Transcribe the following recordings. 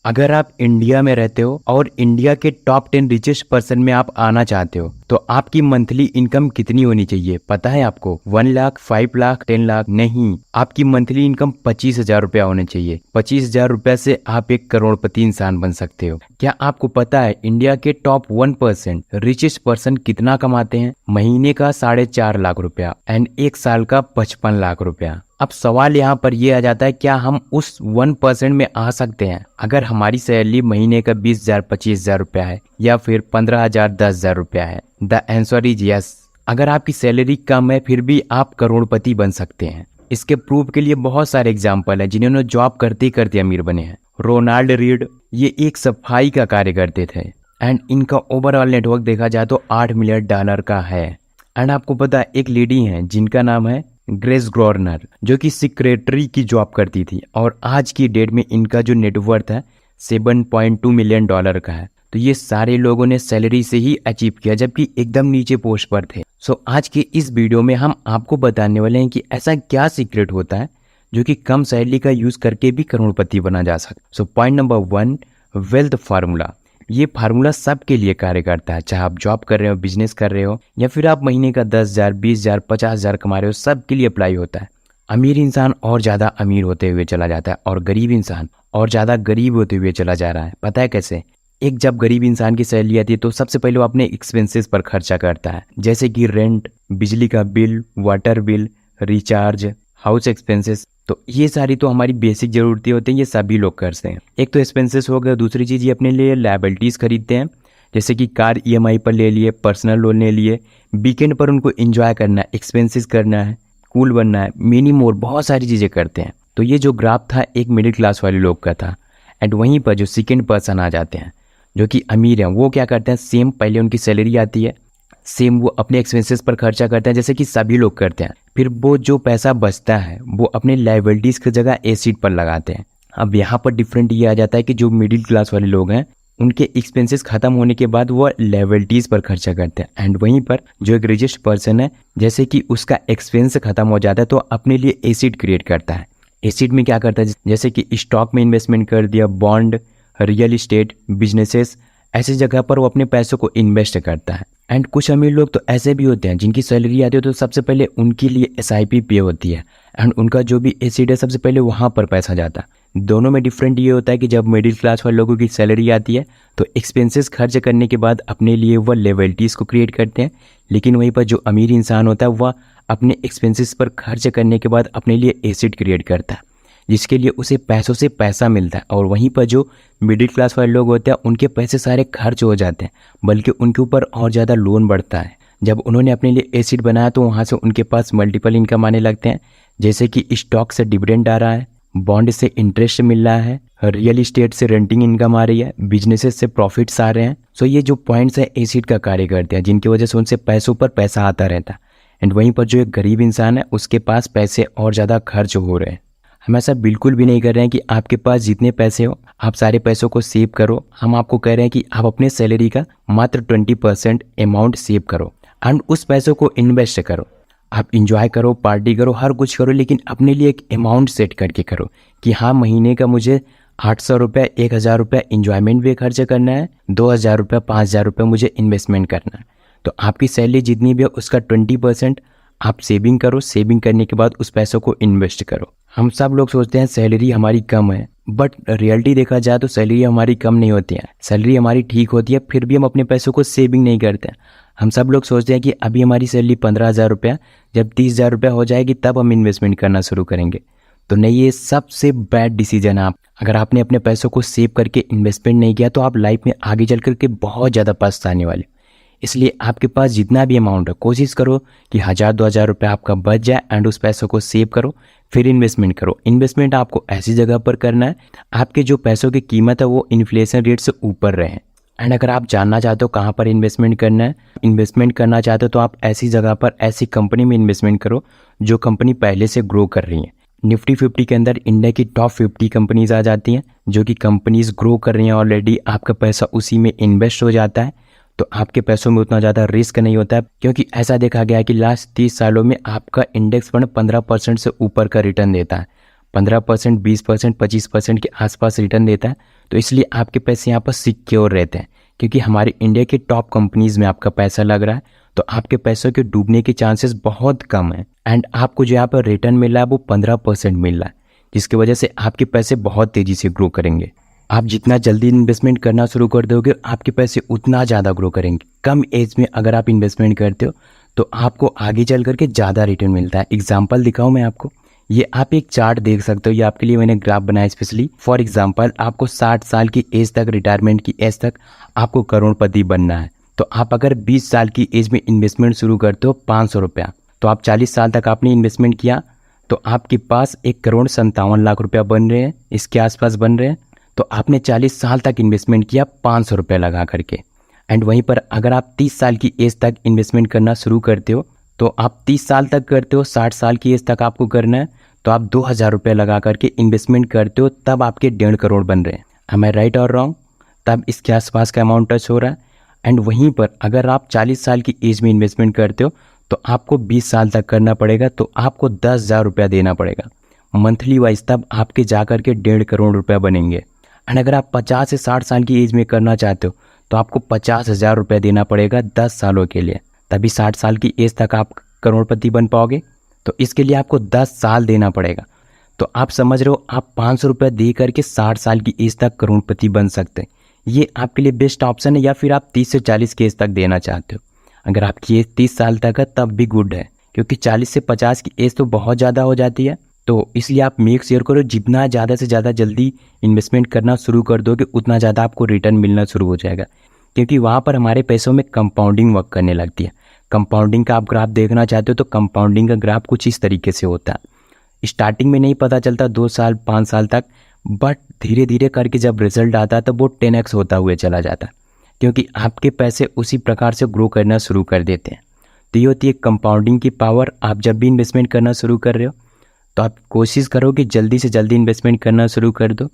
अगर आप इंडिया में रहते हो और इंडिया के टॉप 10 रिचेस्ट पर्सन में आप आना चाहते हो तो आपकी मंथली इनकम कितनी होनी चाहिए पता है आपको? 1 लाख, 5 लाख, 10 लाख नहीं, आपकी मंथली इनकम 25,000 रुपया होने चाहिए। 25,000 रुपया से आप एक करोड़पति इंसान बन सकते हो। क्या आपको पता है इंडिया के टॉप 1% रिचेस्ट पर्सन कितना कमाते हैं? महीने का 4.5 लाख रुपया एंड एक साल का 55 लाख रुपया। अब सवाल यहाँ पर ये आ जाता है, क्या हम उस 1% में आ सकते हैं अगर हमारी सैलरी महीने का 20,000 25,000 रुपया है या फिर 15,000 10,000 रुपया है? The answer is yes. अगर आपकी सैलरी कम है फिर भी आप करोड़पति बन सकते हैं। इसके प्रूफ के लिए बहुत सारे एग्जाम्पल हैं जिन्होंने जॉब करते करते अमीर बने हैं। रोनाल्ड रीड, ये एक सफाई का कार्य करते थे एंड इनका ओवरऑल नेटवर्क देखा जाए तो $8 मिलियन का है। एंड आपको पता है एक लेडी है जिनका नाम है ग्रेस ग्रोर्नर, जो कि सेक्रेटरी की जॉब करती थी और आज की डेट में इनका जो नेटवर्थ है $7.2 मिलियन का है। तो ये सारे लोगों ने सैलरी से ही अचीव किया जबकि एकदम नीचे पोस्ट पर थे। सो आज के इस वीडियो में हम आपको बताने वाले हैं कि ऐसा क्या सीक्रेट होता है जो कि कम सैलरी का यूज करके भी करोड़पति बना जा सकता है। So point number 1, wealth formula. ये फार्मूला सबके लिए कार्य करता है, चाहे आप जॉब कर रहे हो, बिजनेस कर रहे हो या फिर आप महीने का 10,000 20,000 50,000 कमा रहे हो, सबके लिए अप्लाई होता है। अमीर इंसान और ज़्यादा अमीर होते हुए चला जाता है और गरीब इंसान और ज़्यादा गरीब होते हुए चला जा रहा है। पता है कैसे? एक जब गरीब इंसान की सैलरी आती है तो सबसे पहले वो अपने एक्सपेंसेस पर खर्चा करता है, जैसे कि रेंट, बिजली का bill, water bill, recharge, house expenses. तो ये सारी तो हमारी बेसिक जरूरतें होती हैं, ये सभी लोग करते हैं। एक तो एक्सपेंसेस हो गया, दूसरी चीज़ ये अपने लिए लायबिलिटीज़ खरीदते हैं, जैसे कि कार EMI पर ले लिए, पर्सनल लोन ले लिए, वीकेंड पर उनको एंजॉय करना है, एक्सपेंसेस करना है, कूल बनना है, मिनी मोर, बहुत सारी चीज़ें करते हैं। तो ये जो ग्राफ था एक मिडिल क्लास वाले लोग का था। एंड वहीं पर जो सेकेंड पर्सन आ जाते हैं जो कि अमीर हैं, वो क्या करते हैं, सेम पहले उनकी सैलरी आती है, सेम वो अपने एक्सपेंसेस पर खर्चा करते हैं जैसे कि सभी लोग करते हैं। फिर वो जो पैसा बचता है वो अपने लायबिलिटीज़ की जगह एसिड पर लगाते हैं। अब यहाँ पर डिफरेंट ये आ जाता है कि जो मिडिल क्लास वाले लोग हैं उनके एक्सपेंसेस खत्म होने के बाद वो लायबिलिटीज़ पर खर्चा करते हैं। एंड वहीं पर जो एक रिचेस्ट पर्सन है, जैसे कि उसका एक्सपेंस खत्म हो जाता है तो अपने लिए एसिड क्रिएट करता है। एसिड में क्या करता है, जैसे कि स्टॉक में इन्वेस्टमेंट कर दिया, बॉन्ड, रियल इस्टेट, बिजनेसेस, ऐसी जगह पर वो अपने पैसों को इन्वेस्ट करता है। एंड कुछ अमीर लोग तो ऐसे भी होते हैं जिनकी सैलरी आती है तो सबसे पहले उनके लिए SIP पे होती है एंड उनका जो भी एसिड है सबसे पहले वहाँ पर पैसा जाता है। दोनों में डिफरेंट ये होता है कि जब मिडिल क्लास वाले लोगों की सैलरी आती है तो एक्सपेंसेस खर्च करने के बाद अपने लिए वह लायबिलिटीज़ को क्रिएट करते हैं, लेकिन वहीं पर जो अमीर इंसान होता है वह अपने एक्सपेंसेस पर खर्च करने के बाद अपने लिए एसिड क्रिएट करता है, जिसके लिए उसे पैसों से पैसा मिलता है। और वहीं पर जो मिडिल क्लास वाले लोग होते हैं उनके पैसे सारे खर्च हो जाते हैं, बल्कि उनके ऊपर और ज़्यादा लोन बढ़ता है। जब उन्होंने अपने लिए एसिड बनाया तो वहाँ से उनके पास मल्टीपल इनकम आने लगते हैं, जैसे कि स्टॉक से डिविडेंड आ रहा है, बॉन्ड से इंटरेस्ट मिल रहा है, रियल इस्टेट से रेंटिंग इनकम आ रही है, बिजनेसेस से प्रॉफिट्स आ रहे हैं। सो ये जो पॉइंट्स है एसिड का कार्य करते हैं, जिनकी वजह से उनसे पैसों पर पैसा आता रहता है। एंड वहीं पर जो एक गरीब इंसान है उसके पास पैसे और ज़्यादा खर्च हो रहे हैं। हम ऐसा बिल्कुल भी नहीं कर रहे हैं कि आपके पास जितने पैसे हो आप सारे पैसों को सेव करो। हम आपको कह रहे हैं कि आप अपने सैलरी का मात्र 20% अमाउंट सेव करो एंड उस पैसों को इन्वेस्ट करो। आप इंजॉय करो, पार्टी करो, हर कुछ करो, लेकिन अपने लिए एक अमाउंट सेट करके करो कि हाँ महीने का मुझे 800 रुपये, 1,000 रुपये इंजॉयमेंट भी खर्च करना है, 2,000 रुपये, 5,000 रुपये मुझे इन्वेस्टमेंट करना है। तो आपकी सैलरी जितनी भी है उसका 20% आप सेविंग करो, सेविंग करने के बाद उस पैसों को इन्वेस्ट करो। हम सब लोग सोचते हैं सैलरी हमारी कम है, बट रियलिटी देखा जाए तो सैलरी हमारी कम नहीं होती है, सैलरी हमारी ठीक होती है, फिर भी हम अपने पैसों को सेविंग नहीं करते हैं। हम सब लोग सोचते हैं कि अभी हमारी सैलरी 15,000 रुपया, जब 30,000 रुपया हो जाएगी तब हम इन्वेस्टमेंट करना शुरू करेंगे। तो नहीं, ये सबसे बैड डिसीजन है। अगर आपने अपने पैसों को सेव करके इन्वेस्टमेंट नहीं किया तो आप लाइफ में आगे चल करके बहुत ज़्यादा पछताने वाले। इसलिए आपके पास जितना भी अमाउंट है कोशिश करो कि 1,000-2,000 रुपये आपका बच जाए एंड उस पैसों को सेव करो, फिर इन्वेस्टमेंट करो। इन्वेस्टमेंट आपको ऐसी जगह पर करना है आपके जो पैसों की कीमत है वो इन्फ्लेशन रेट से ऊपर रहे। एंड अगर आप जानना चाहते हो कहाँ पर इन्वेस्टमेंट करना है, इन्वेस्टमेंट करना चाहते हो तो आप ऐसी जगह पर, ऐसी कंपनी में इन्वेस्टमेंट करो जो कंपनी पहले से ग्रो कर रही है। निफ्टी 50 के अंदर इंडिया की टॉप 50 कंपनीज आ जाती हैं जो कि कंपनीज ग्रो कर रही हैं ऑलरेडी, आपका पैसा उसी में इन्वेस्ट हो जाता है तो आपके पैसों में उतना ज़्यादा रिस्क नहीं होता है, क्योंकि ऐसा देखा गया है कि लास्ट 30 सालों में आपका इंडेक्स फंड 15% से ऊपर का रिटर्न देता है। 15%, 20%, 25% के आसपास रिटर्न देता है। तो इसलिए आपके पैसे यहाँ पर सिक्योर रहते हैं, क्योंकि हमारी इंडिया की टॉप कंपनीज़ में आपका पैसा लग रहा है, तो आपके पैसों के डूबने के चांसेस बहुत कम है। एंड आपको जो यहाँ पर रिटर्न मिल रहा है वो 15% मिल रहा है, जिसकी वजह से आपके पैसे बहुत तेज़ी से ग्रो करेंगे। आप जितना जल्दी इन्वेस्टमेंट करना शुरू कर दोगे, आपके पैसे उतना ज़्यादा ग्रो करेंगे। कम एज में अगर आप इन्वेस्टमेंट करते हो तो आपको आगे चल करके ज़्यादा रिटर्न मिलता है। एग्जाम्पल दिखाऊं मैं आपको, ये आप एक चार्ट देख सकते हो, ये आपके लिए मैंने ग्राफ बनाया स्पेशली फॉर एग्जाम्पल। आपको 60 साल की एज तक, रिटायरमेंट की एज तक आपको करोड़पति बनना है। तो आप अगर 20 साल की एज में इन्वेस्टमेंट शुरू करते हो 500 रुपया, तो आप 40 साल तक आपने इन्वेस्टमेंट किया तो आपके पास 1,57,00,000 रुपया बन रहे हैं, इसके आसपास बन रहे हैं। तो आपने 40 साल तक इन्वेस्टमेंट किया 500 रुपया लगा करके। एंड वहीं पर अगर आप 30 साल की एज तक इन्वेस्टमेंट करना शुरू करते हो, तो आप 30 साल तक करते हो, 60 साल की एज तक आपको करना है, तो आप 2,000 रुपये लगा करके इन्वेस्टमेंट करते हो, तब आपके 1.5 करोड़ बन रहे हैं। एम आई राइट और रॉन्ग? तब इसके आसपास का अमाउंट टच हो रहा है। एंड वहीं पर अगर आप 40 साल की एज में इन्वेस्टमेंट करते हो तो आपको 20 साल तक करना पड़ेगा, तो आपको 10,000 रुपया देना पड़ेगा मंथली वाइज, तब आपके जा करके 1.5 करोड़ रुपया बनेंगे। एंड अगर आप 50 से 60 साल की एज में करना चाहते हो तो आपको 50,000 रुपया देना पड़ेगा 10 सालों के लिए, तभी 60 साल की एज तक आप करोड़पति बन पाओगे। तो इसके लिए आपको 10 साल देना पड़ेगा। तो आप समझ रहे हो, आप 500 रुपये दे करके 60 साल की एज तक करोड़पति बन सकते हैं। ये आपके लिए बेस्ट ऑप्शन है। या फिर आप 30 से 40 की एज तक देना चाहते हो, अगर आपकी एज 30 साल तक है तब भी गुड है, क्योंकि 40 से 50 की एज तो बहुत ज़्यादा हो जाती है। तो इसलिए आप मेक श्योर करो, जितना ज़्यादा से ज़्यादा जल्दी इन्वेस्टमेंट करना शुरू कर दोगे उतना ज़्यादा आपको रिटर्न मिलना शुरू हो जाएगा, क्योंकि वहाँ पर हमारे पैसों में कंपाउंडिंग वर्क करने लगती है। कंपाउंडिंग का आप ग्राफ देखना चाहते हो तो कंपाउंडिंग का ग्राफ कुछ इस तरीके से होता है। स्टार्टिंग में नहीं पता चलता 2 साल 5 साल तक, बट धीरे धीरे करके जब रिजल्ट आता है तो वो 10x होता हुआ चला जाता है, क्योंकि आपके पैसे उसी प्रकार से ग्रो करना शुरू कर देते हैं। तो ये होती है कंपाउंडिंग की पावर। आप जब भी इन्वेस्टमेंट करना शुरू कर रहे हो तो आप कोशिश करो कि जल्दी से जल्दी इन्वेस्टमेंट करना शुरू कर दो।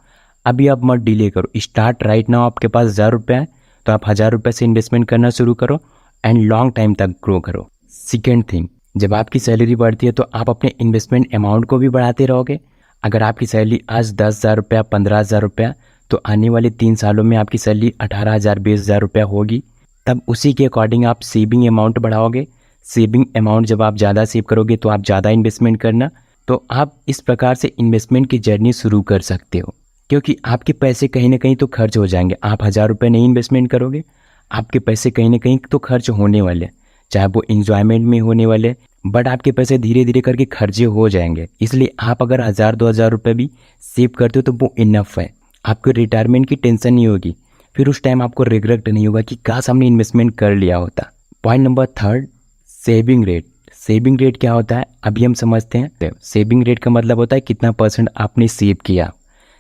अभी आप मत डिले करो, स्टार्ट राइट नाउ। आपके पास 1,000 रुपये है तो आप 1,000 रुपये से इन्वेस्टमेंट करना शुरू करो एंड लॉन्ग टाइम तक ग्रो करो। सेकेंड थिंग, जब आपकी सैलरी बढ़ती है तो आप अपने इन्वेस्टमेंट अमाउंट को भी बढ़ाते रहोगे। अगर आपकी सैलरी आज 10,000 रुपया, 15,000 रुपया, तो आने वाले 3 सालों में आपकी सैलरी 18,000, 20,000 रुपया होगी। तब उसी के अकॉर्डिंग आप सेविंग अमाउंट बढ़ाओगे। सेविंग अमाउंट जब आप ज़्यादा सेव करोगे तो आप ज़्यादा इन्वेस्टमेंट करना। तो आप इस प्रकार से इन्वेस्टमेंट की जर्नी शुरू कर सकते हो, क्योंकि आपके पैसे कहीं ना कहीं तो खर्च हो जाएंगे। आप 1,000 रुपये नहीं इन्वेस्टमेंट करोगे, आपके पैसे कहीं ना कहीं तो खर्च होने वाले, चाहे वो इंजॉयमेंट में होने वाले, बट आपके पैसे धीरे धीरे करके खर्चे हो जाएंगे। इसलिए आप अगर 1,000 2,000 रुपये भी सेव करते हो तो वो इनफ है। आपको रिटायरमेंट की टेंशन नहीं होगी, फिर उस टाइम आपको रिग्रेट नहीं होगा कि काश हमने इन्वेस्टमेंट कर लिया होता। Point number 3, saving rate. Saving rate क्या होता है अभी हम समझते हैं। सेविंग रेट का मतलब होता है कितना % आपने सेव किया।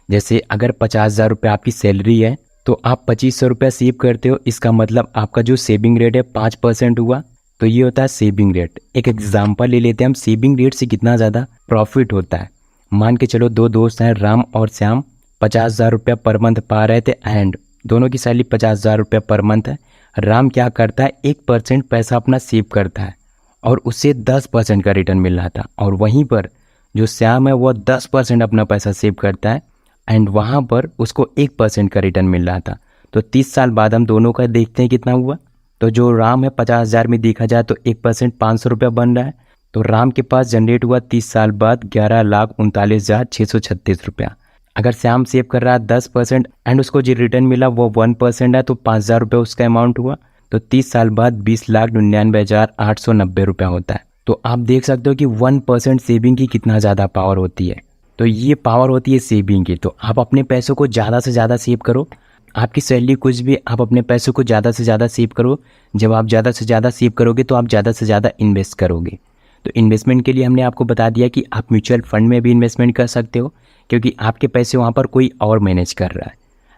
जैसे अगर 50,000 रुपये आपकी सैलरी है तो आप 2,500 रुपया सेव करते हो, इसका मतलब आपका जो सेविंग रेट है 5% हुआ, तो ये होता है सेविंग रेट। एक एग्जांपल ले लेते हैं हम, सेविंग रेट से कितना ज़्यादा प्रॉफिट होता है। मान के चलो 2 दोस्त हैं, राम और श्याम, 50,000 रुपया पर मंथ पा रहे थे एंड दोनों की सैलरी 50,000 रुपया पर मंथ है। राम क्या करता है, 1% पैसा अपना सेव करता है और उससे 10% का रिटर्न मिल रहा था, और वहीं पर जो श्याम है वो 10% अपना पैसा सेव करता है एंड वहाँ पर उसको 1% का रिटर्न मिल रहा था। तो 30 साल बाद हम दोनों का देखते हैं कितना हुआ। तो जो राम है 50,000 में देखा जाए तो 1% 500 रुपया बन रहा है। तो राम के पास जनरेट हुआ 30 साल बाद 11,39,636 रुपया। अगर श्याम सेव कर रहा है 10% एंड उसको जो रिटर्न मिला वो 1% है, तो 5,000 रुपये उसका अमाउंट हुआ। तो 30 साल बाद 20,99,890 रुपया होता है। तो आप देख सकते हो कि 1% सेविंग की कितना ज़्यादा पावर होती है। तो ये पावर होती है सेविंग की। तो आप अपने पैसों को ज़्यादा से ज़्यादा सेव करो। आपकी सैलरी कुछ भी, आप अपने पैसों को ज़्यादा से ज़्यादा सेव करो। जब आप ज़्यादा से ज़्यादा सेव करोगे तो आप ज़्यादा से ज़्यादा इन्वेस्ट करोगे। तो इन्वेस्टमेंट के लिए हमने आपको बता दिया कि आप म्यूचुअल फंड में भी इन्वेस्टमेंट कर सकते हो, क्योंकि आपके पैसे वहाँ पर कोई और मैनेज कर रहा है।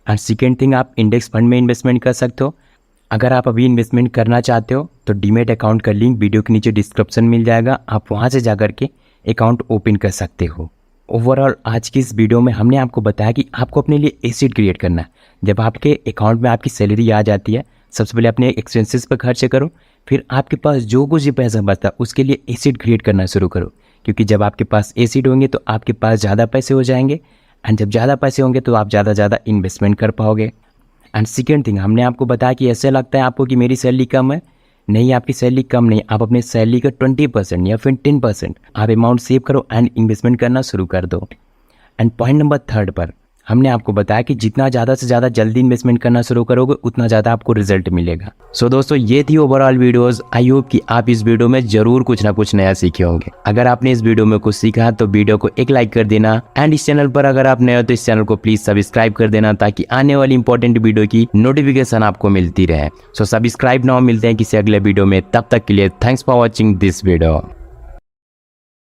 एंड सेकेंड थिंग, आप इंडेक्स फंड में इन्वेस्टमेंट कर सकते हो। अगर आप अभी इन्वेस्टमेंट करना चाहते हो तो डीमेट अकाउंट का लिंक वीडियो के नीचे डिस्क्रिप्शन मिल जाएगा, आप वहाँ से जा करके अकाउंट ओपन कर सकते हो। ओवरऑल आज की इस वीडियो में हमने आपको बताया कि आपको अपने लिए एसेट क्रिएट करना है। जब आपके अकाउंट में आपकी सैलरी आ जाती है, सबसे पहले अपने एक्सपेंसेस पर खर्च करो, फिर आपके पास जो कुछ भी पैसा बचता है उसके लिए एसेट क्रिएट करना शुरू करो, क्योंकि जब आपके पास एसिड होंगे तो आपके पास ज़्यादा पैसे हो जाएंगे, एंड जब ज़्यादा पैसे होंगे तो आप ज़्यादा इन्वेस्टमेंट कर पाओगे। एंड सेकेंड थिंग, हमने आपको बताया कि ऐसे लगता है आपको कि मेरी सैलरी कम है। नहीं, आपकी सैलरी कम नहीं, आप अपने सैलरी का 20% या फिर 10% आप अमाउंट सेव करो एंड इन्वेस्टमेंट करना शुरू कर दो। एंड पॉइंट नंबर 3 पर हमने आपको बताया कि जितना ज़्यादा से ज़्यादा जल्दी इन्वेस्टमेंट करना शुरू करोगे उतना ज़्यादा आपको रिजल्ट मिलेगा। सो दोस्तों, ये थी ओवरऑल वीडियोस। आई होप कि आप इस वीडियो में जरूर कुछ ना कुछ नया सीखे होंगे। अगर आपने इस वीडियो में कुछ सीखा तो वीडियो को एक लाइक कर देना, एंड इस चैनल पर अगर आप नए हो तो इस चैनल को प्लीज सब्सक्राइब कर देना, ताकि आने वाली इंपॉर्टेंट वीडियो की नोटिफिकेशन आपको मिलती रहे। सो सब्सक्राइब नाउ, मिलते हैं किसी अगले वीडियो में, तब तक के लिए thanks for watching this video.